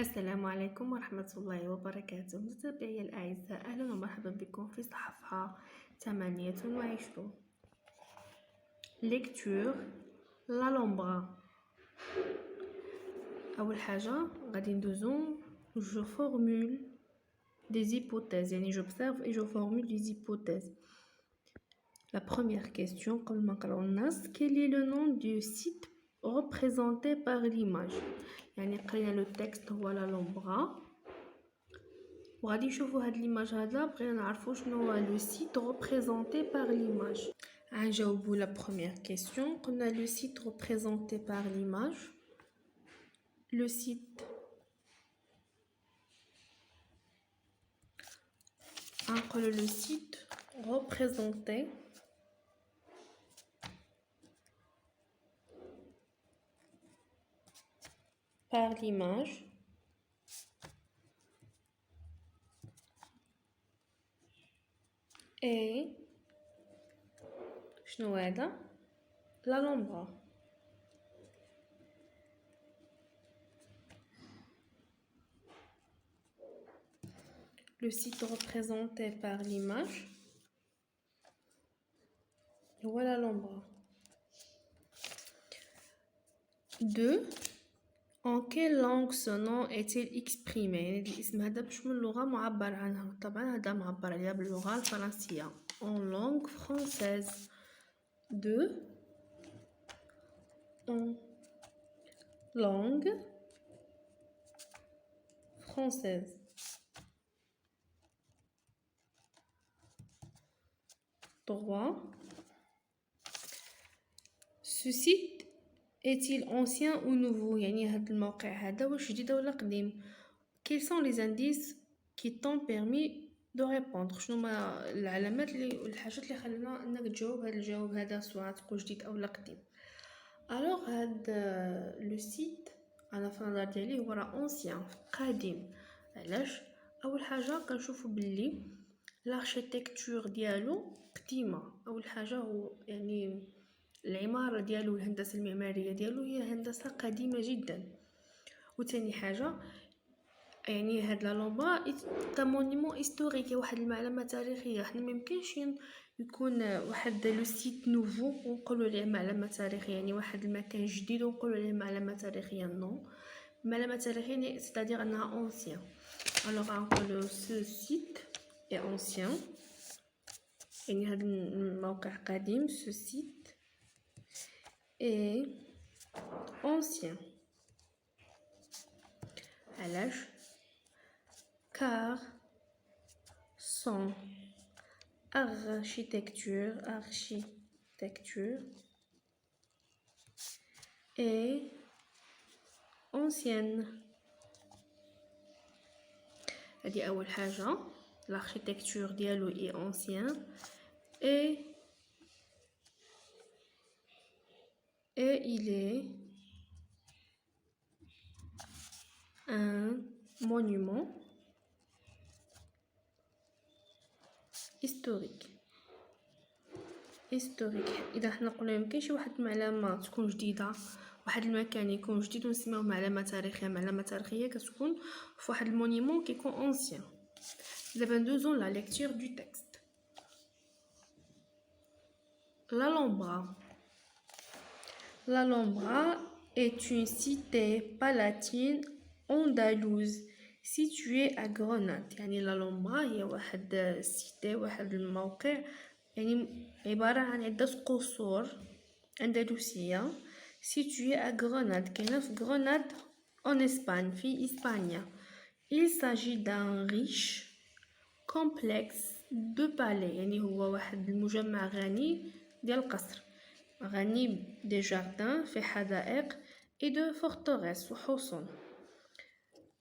السلام عليكم ورحمة الله وبركاته متابعي الأعزاء، أهلا ومرحبا بكم في صفحة 28. Lecture La Lombra. أول حاجة غادي ندوزو je formule des hypothèses، يعني j'observe et je formule des hypothèses. La première question قبل ما نقراو النص: quel est le nom du site représenté par l'image؟ يعني قرينا لو تكست هو لا لومبرا وغادي نشوفوا هاد ليماج هذا، بغينا نعرفوا شنو هو لو سيت ريبريزونتي بار ليماج. غنجاوبوا لا بروميير كيسيون. قلنا لو سيت ريبريزونتي بار ليماج، لو سيت غنقولوا لو سيت ريبريزونتي par l'image et شنو هذا لا لومبرا. Le site représenté par l'image هو لا لومبرا. 2. En quelle langue ce nom est-il exprimé؟ يعني الاسم هذا بش من لغة معبر عنها؟ طبعا هذا معبر عليها باللغة الفرنسية en langue française. 2. En langue française. 3. Ce site est-il ancien ou nouveau؟ يعني هذا الموقع هذا واش جديد ولا قديم؟ Quels sont les indices qui t'ont permis de répondre؟ شنو ما العلامات اللي والحاجات اللي خلينا انك تجاوب هذا الجواب هذا، سواء تقول جديد او لا قديم. الوغ هاد لو سيت انا في النظر ديالي هو راه اونسيان، قديم. علاش؟ اول حاجه كنشوفوا باللي الاركيتكتور ديالو قديمه. اول حاجه هو يعني العماره ديالو والهندسه المعماريه ديالو هي هندسه قديمه جدا. وثاني حاجه يعني هاد لا لومبرا مونيمون هيستوريك، واحد المعلمه تاريخيه. حنا ميمكنش يكون واحد لو سيت نوفو ونقولوا عليه معلمه تاريخيه، يعني واحد المكان جديد ونقولوا عليه معلمه تاريخيه. نو، معلمه تاريخيه ستادير انها اونسيان. الوغ نقولوا سو سيت اي اونسيان، يعني هاد الموقع قديم. سو سيت اي ancien. علاش؟ car son architecture est ancienne. هذه أول حاجة، l'architecture ديالو est ancien et il est un monument historique. اذا حنا قلنا يمكن شي واحد المعلمه تكون جديده، واحد المكان يكون جديد ونسميوه معلمه تاريخيه. معلمه تاريخيه كتكون في واحد المونيمون كيكون اونسيان. دابا ندوزو لا ليكتور دو تكست. La Lombra est une cité palatine andalouse située à Grenade. يعني لا لومبرا هي واحد سيتي، واحد الموقع يعني عبارة عن عدة قصور أندلسية située à Grenade، كاينة في غرناط en Espagne، في إسبانيا. Il s'agit d'un riche complexe de palais، يعني هو واحد المجمع غني ديال القصر، غني دي جاردان، في حدائق et de forteresses وحصون.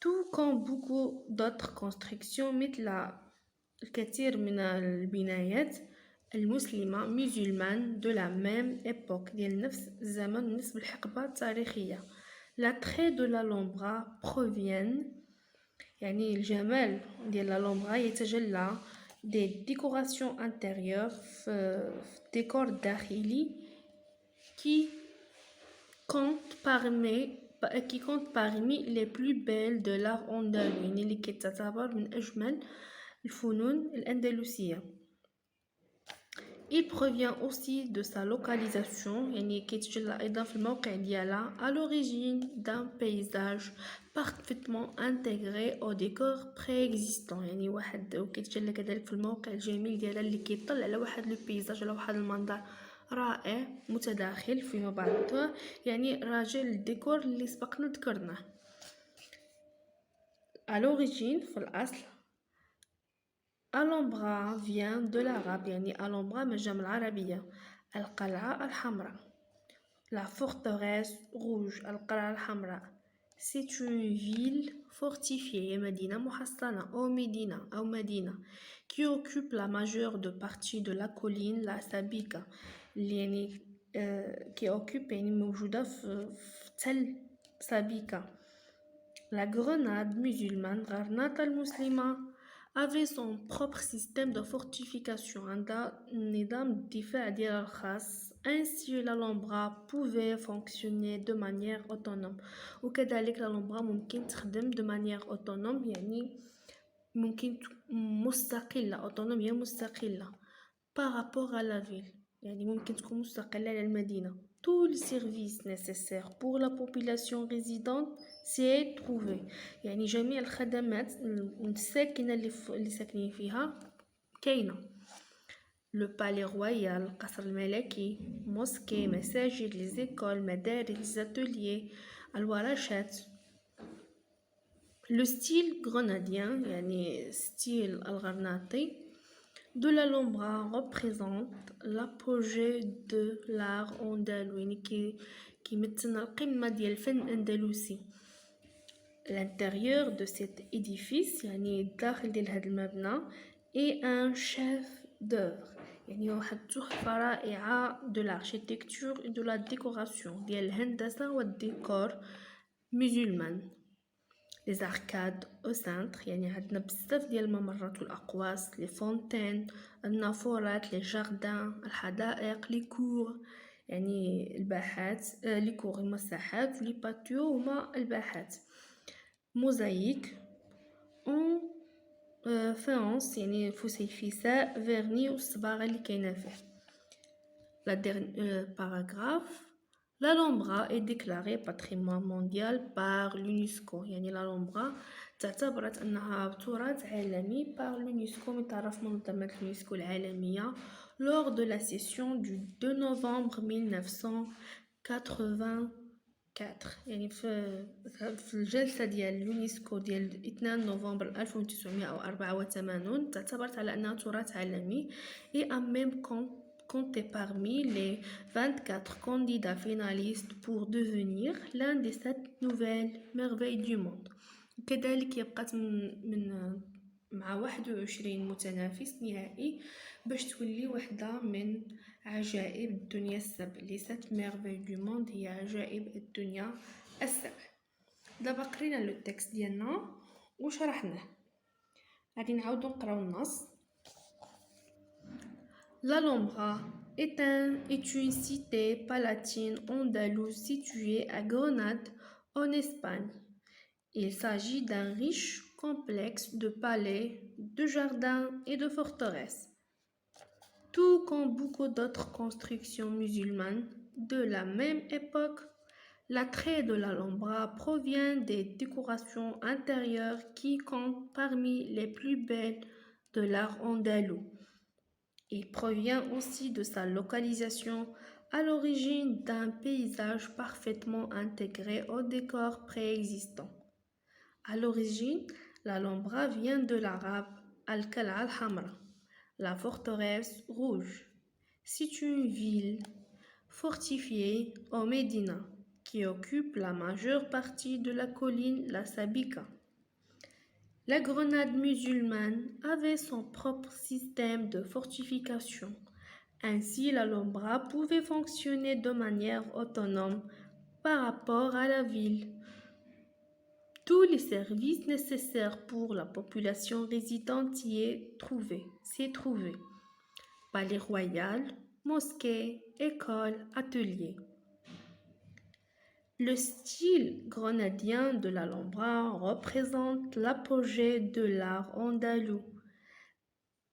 Tout comme beaucoup d'autres constructions، مثل الكثير من البنايات المسلمة musulmane de la même époque، ديال نفس الزمن، نفس الحقبة التاريخية. L'attrait de la Lombra provient، يعني الجمال ديال لا لومبرا يتجلى des décorations intérieures في الديكور الداخلي qui compte qui compte parmi les plus belles de l'art andalou يعني اللي كتعتبر من أجمل الفنون الأندلسية. Il provient aussi de sa localisation يعني كيتجلى أيضا في الموقع ديالها à l'origine d'un paysage parfaitement intégré au décor préexistant يعني واحد وكيتجلى كذلك في الموقع الجميل ديالها اللي كيطل على واحد لو بيزاج على واحد المنظر رائع متداخل فيما بعض يعني راجع للديكور اللي سبقنا ذكرناه. à l'origine في الأصل Alhambra vient de l'arabe يعني Alhambra من الجمع العربية القلعة الحمراء la forteresse rouge القلعة الحمراء c'est une ville fortifiée هي مدينة محصنة أو مدينة qui occupe la majeure de partie de la colline la Sabika اللي يعني qui occupe يعني موجودة في تل سابيكا. La Grenade musulmane غرناطة المسلمة avait son propre système de fortification عندها نظام الدفاع ديالها الخاص. ainsi l'Alhambra pouvait fonctionner de manière autonome وكذلك l'Alhambra ممكن تخدم de manière autonome يعني ممكن مستقلة autonome هي مستقلة par rapport à la ville يعني ممكن تكون مستقلة على المدينة. tous les services nécessaires pour la population résidente s'y trouvé يعني جميع الخدمات الساكنة اللي ساكنين فيها كاينة. le palais royal القصر الملكي موسكي مساجد les écoles مدارس les ateliers الورشات. le style grenadien يعني ستيل الغرناطي de l'Alhambra représente l'apogée de l'art andalou يعني كيمثلنا القمة ديال الفن الأندلسي. l'intérieur de cet édifice يعني الداخل ديال هذا المبنى est un chef d'œuvre يعني واحد تحفة رائعة de l'architecture et de la décoration ديال الهندسة والديكور musulman. les arcades au centre يعني عندنا بزاف ديال الممرات والأقواس les fontaines النافورات les jardins الحدائق les cours يعني الباحات les cours هما الساحات les patios هما الباحات. موزايك اون فاونس يعني فسيفساء فيرني والصباغة اللي كاينه فيه. لا باراغراف l'Alhambra est déclarée patrimoine mondial par l'UNESCO يعني l'Alhambra تعتبرت أنها تراث عالمي par l'UNESCO من طرف منظمة اليونسكو العالمية lors de la session du 2 novembre 1984 يعني في الجلسة ديال اليونسكو ديال 2 نوفمبر 1984 تعتبرت على أنها تراث عالمي et en même compté parmi les 24 candidats finalistes pour devenir l'un des 7 nouvelles merveilles du monde. كذلك يبقى من مع 21 متنافس نهائي باش تولي وحدة من عجائب الدنيا السبع لي 7 merveilles du monde هي عجائب الدنيا السبع. دابا قرينا لو تكست ديالنا وشرحناه غادي نعاودو نقراو النص. l'Alhambra est une cité palatine andalouse située à Grenade en Espagne. Il s'agit d'un riche complexe de palais, de jardins et de forteresses. Tout comme beaucoup d'autres constructions musulmanes de la même époque, l'attrait de l'Alhambra provient des décorations intérieures qui comptent parmi les plus belles de l'art andalou. Il provient aussi de sa localisation à l'origine d'un paysage parfaitement intégré au décor préexistant. À l'origine, l'Alhambra vient de l'arabe Al-Qal'a al-Hamra, la forteresse rouge. C'est une ville fortifiée au Médina qui occupe la majeure partie de la colline La Sabika. La Grenade musulmane avait son propre système de fortification. Ainsi, l'Alhambra pouvait fonctionner de manière autonome par rapport à la ville. Tous les services nécessaires pour la population résidente s'y trouvaient. Palais royal, mosquée, école, atelier. Le style grenadien de l'Alhambra représente l'apogée de l'art andalou.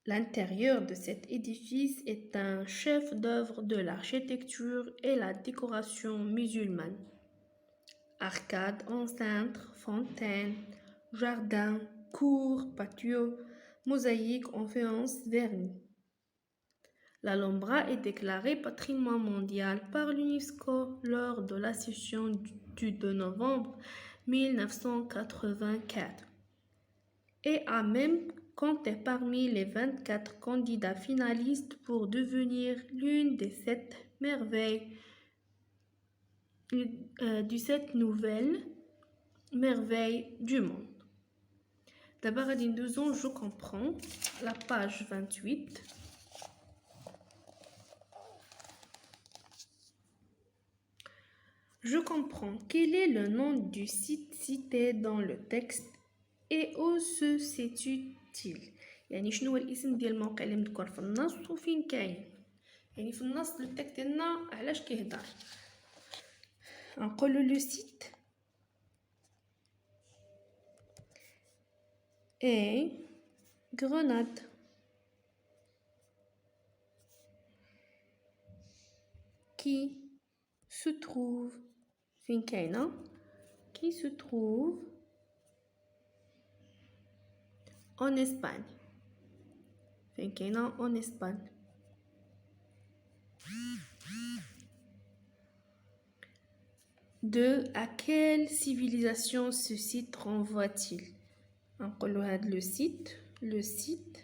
L'intérieur de cet édifice est un chef-d'œuvre de l'architecture et la décoration musulmane. Arcades en cintre, fontaines, jardins, cours, patios, mosaïques en faïence vernis. L'Alhambra est déclarée patrimoine mondial par l'UNESCO lors de la session du 2 novembre 1984 et a même compté parmi les 24 candidats finalistes pour devenir l'une des 7 merveilles du 7 nouvelles merveilles du monde. D'abord, à 2 ans, je comprends la page 28. Je comprends. Quel est le nom du site cité dans le texte et où se situe-t-il؟ يعني شنو هو الاسم ديال الموقع اللي مذكور في النص وفين كاين؟ يعني في النص التكست ديالنا علاش كيهضر؟ نقولو لو سيت est Grenade. Qui se trouve فين كاينة؟ qui se trouve en Espagne. فين كاينة en Espagne. De à quelle civilisation ce site renvoie-t-il? نقولو هاد le site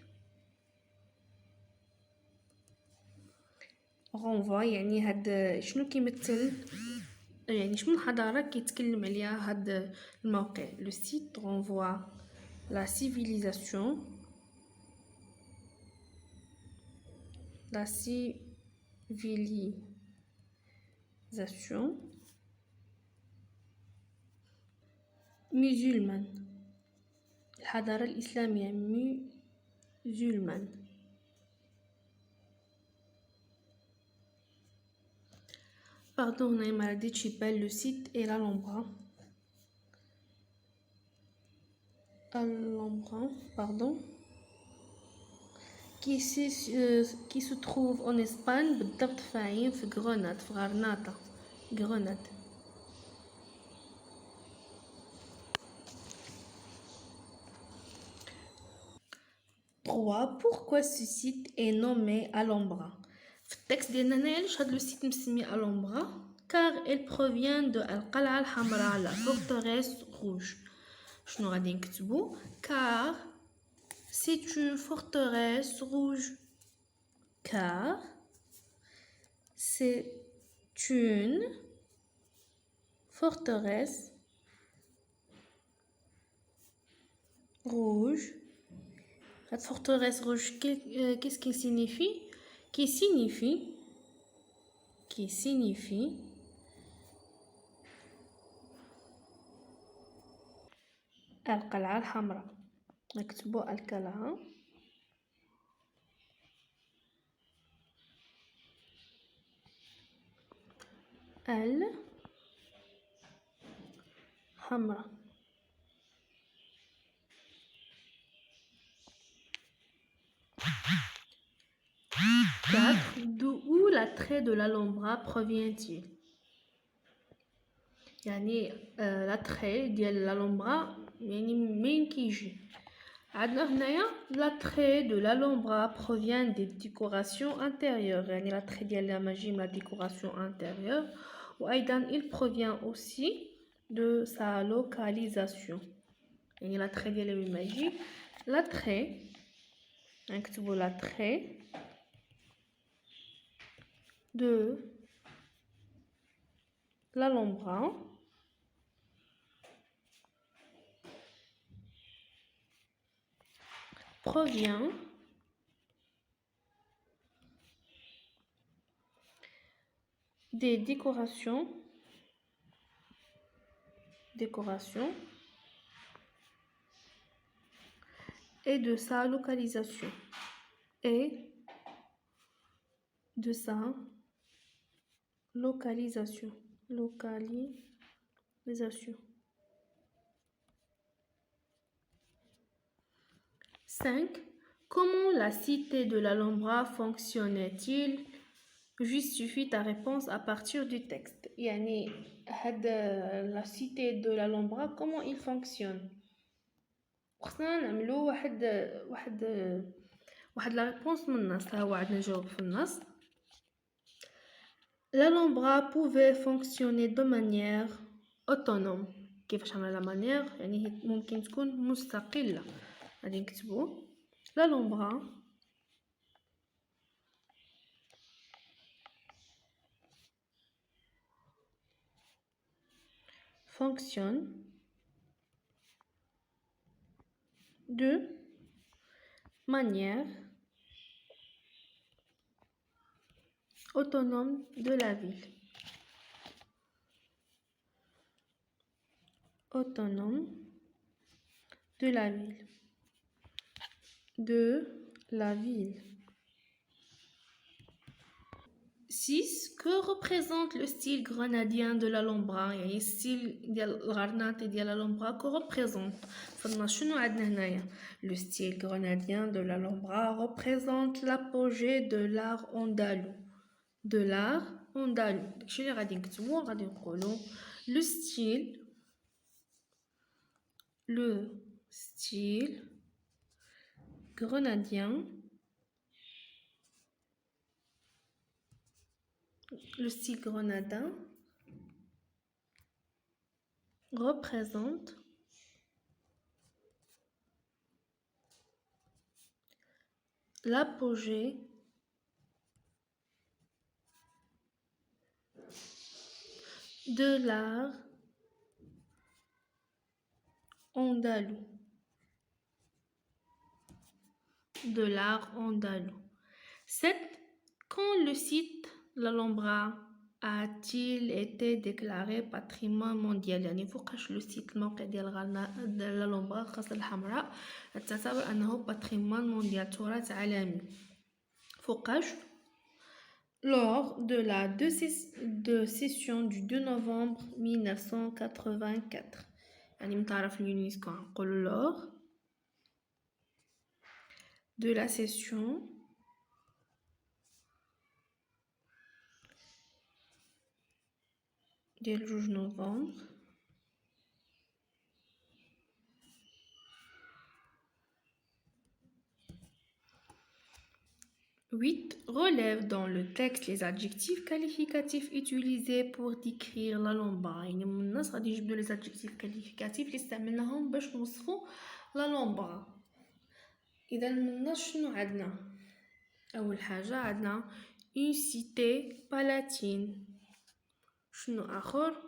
renvoie يعني هاد شنو كيمثل، يعني شنو الحضارة كيتكلم عليها هاد الموقع. le site renvoie la civilisation musulmane. الحضارة الإسلامية musulmane. Pardon, on a une maladie de Chipel. Le site est l'Alhambra. Pardon. Qui se trouve en Espagne بالضبط فين في Grenade في غرناطة Grenade. Pourquoi ce site est nommé Alhambra? في التكست ديالنا هنايا علاش هاد لو سيت مسمي Alhambra؟ car elle provient de القلعة الحمراء la forteresse rouge. شنو غادي نكتبو؟ car c'est une forteresse rouge. Car c'est une forteresse rouge. Cette forteresse rouge, qu'est-ce qu'il signifie? Qui signifie القلعة الحمراء. نكتبو القلعة الحمراء. D'où l'attrait de l'Alhambra provient-il? يعني l'attrait ديال الألهمبرا يعني منين كيجي؟ عندنا هنايا l'attrait de l'Alhambra provient des décorations intérieures. يعني l'attrait ديال الماجي من la décoration intérieure. وأيضا il provient aussi de sa localisation. يعني l'attrait ديال الماجي l'attrait نكتبو l'attrait de l'Alhambra provient des décorations et de sa localisation. Localisation. Bien sûr. 5. Comment la cité de l'Alhambra fonctionnait-il? Justifie ta réponse à partir du texte. يعني la cité de l'Alhambra comment il fonctionne. خصنا نعملو واحد la réponse من النص. ها هو عندنا نجاوب في النص. L'Alhambra pouvait fonctionner de manière autonome. كيفاش عملها la manière يعني هي ممكن تكون مستقلة. غادي نكتبو l'Alhambra fonctionne de manière autonome de la ville. Autonome de la ville. De la ville. 6. Que représente le style grenadien de l'Alhambra? يعني style ديال الغرناطي ديال l'Alhambra que représente. فالنص شنو عندنا هنايا؟ Le style grenadien de l'Alhambra représente l'apogée de l'art andalou. De l'art andalou. داكشي اللي غادي نكتبو غادي نقولو le style grenadien. Le style grenadin représente l'apogée de l'art andalou. De l'art andalou. 7. Quand le site l'Alhambra a-t-il été déclaré patrimoine mondial؟ يعني فوقاش لو سيت الموقع ديال l'Alhambra القصر الحمراء تعتبر أنه patrimoine mondial تراث عالمي. فوقاش؟ Lors de la session du 2 novembre 1984. يعني متعرف اليونسكو نقولو lors de la session ديال 2 نوفمبر 8. Relève dans le texte les adjectifs qualificatifs utilisés pour décrire l'Alhambra. يعني من الناس غادي يجبدوا les adjectifs qualificatifs اللي استعملناهم باش نوصفوا l'Alhambra. إذا من الناس شنو عندنا؟ أول حاجة عندنا une cité palatine. شنو آخر؟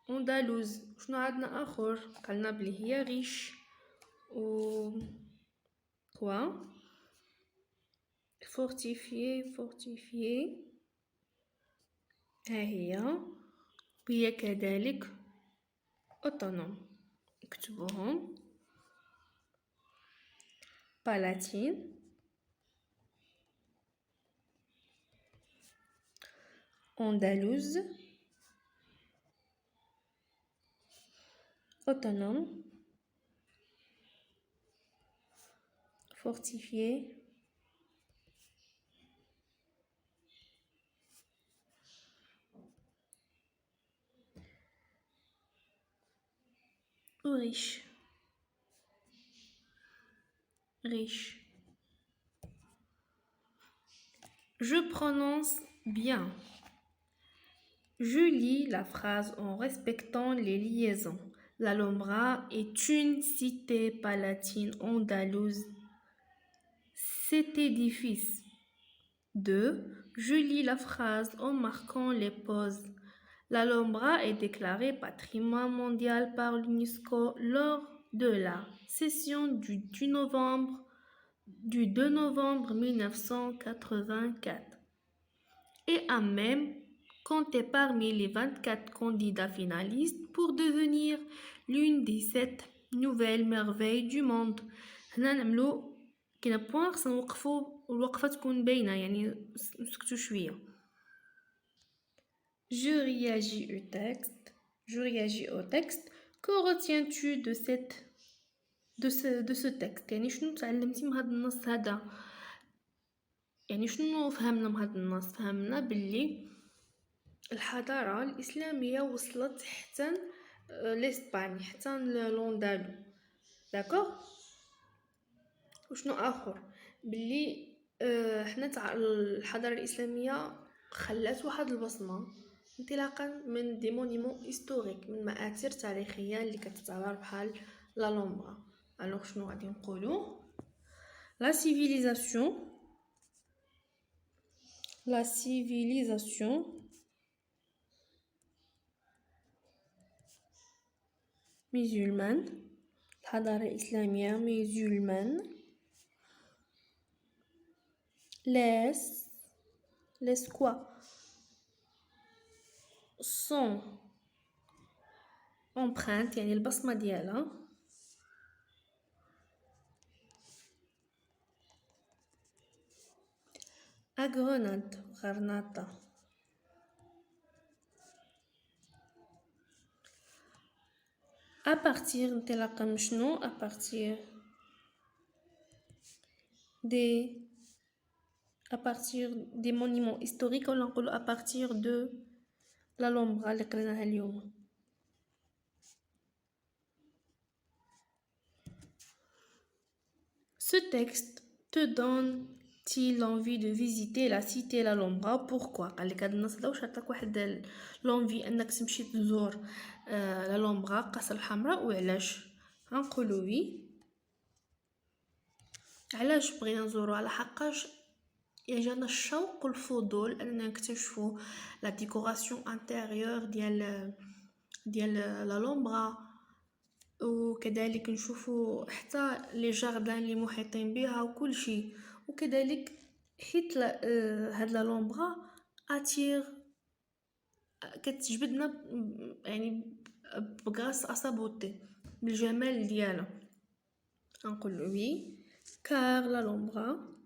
أندلس. شنو عندنا آخر؟ قالنا بلي هي ريش و quoi fortifié ها هي كذلك autonome. نكتبوهم palatine andalouse autonome fortifié ou riche. Je prononce bien. Je lis la phrase en respectant les liaisons. L'Alhambra est une cité palatine andalouse. Cet édifice. 2. Je lis la phrase en marquant les pauses. L'Alhambra est déclarée patrimoine mondial par l'UNESCO lors de la session du 2 novembre 1984 et a même compté parmi les 24 candidats finalistes pour devenir l'une des 7 nouvelles merveilles du monde. هنا نعملو كاين بوين خصنا نوقفو والوقفه تكون باينه يعني نسكتو شويه. Je réagis au texte. Je réagis au texte. Que retiens-tu de ce texte؟ يعني شنو تعلمتي من هذا النص هذا؟ يعني شنو فهمنا من هذا النص؟ فهمنا باللي الحضارة الإسلامية وصلت حتى لإسبانيا، حتى لوندالو، داكوغ. وشنو آخر؟ باللي حنا الحضارة الإسلامية خلات واحد البصمة انطلاقا من دي مونيمون هيستوريك، من مآثر تاريخية اللي كتعتبر بحال لا لومبرا. الوغ شنو غادي نقولو؟ لا civilisation musulmane، الحضارة الإسلامية musulmane laisse quoi? Son empreinte، يعني البصمة ديالها à Grenade، à partir انطلاقا من شنو؟ à partir des monuments historiques، ولا نقولو à partir de l'Alhambra اللي قريناها اليوم. Ce texte te donne-t-il envie de visiter la cité l'Alhambra? Pourquoi؟ قالك هاد النص هذا واش عطاك واحد لونفي انك تمشي تزور l'Alhambra القصر الحمراء، وعلاش؟ غنقولو وي. علاش بغينا نزورو؟ على حقاش جانا الشوق والفضول اننا نكتشفوا لا ديكوراسيون انتيريور ديال l'Alhambra، وكذلك نشوفوا حتى لي جاردان اللي محيطين بها وكل شيء. وكذلك حيت هاد لا لومبرا اتير كتجبدنا، يعني بغاس اسابوتي بالجمال ديالها. نقول وي كار لا لومبرا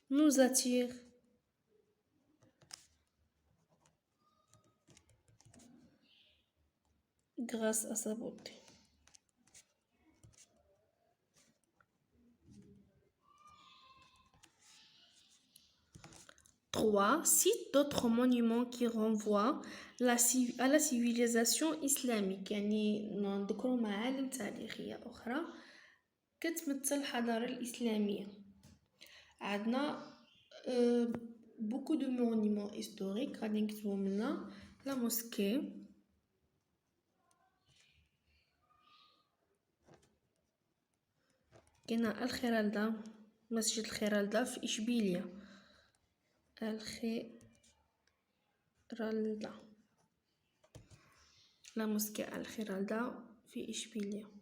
nous attire grâce à sa beauté. Trois, cite d'autres monuments qui renvoient à la civilisation islamique، يعني نذكروا معالم تاريخية أخرى كتمثل الحضارة الإسلامية. عندنا beaucoup de monuments historiques غادي نكتبو منها لا موسكي، كاينه الخيرالدا، مسجد الخيرالدا في إشبيلية، الخيرالدا لا موسكي الخيرالدا في إشبيلية.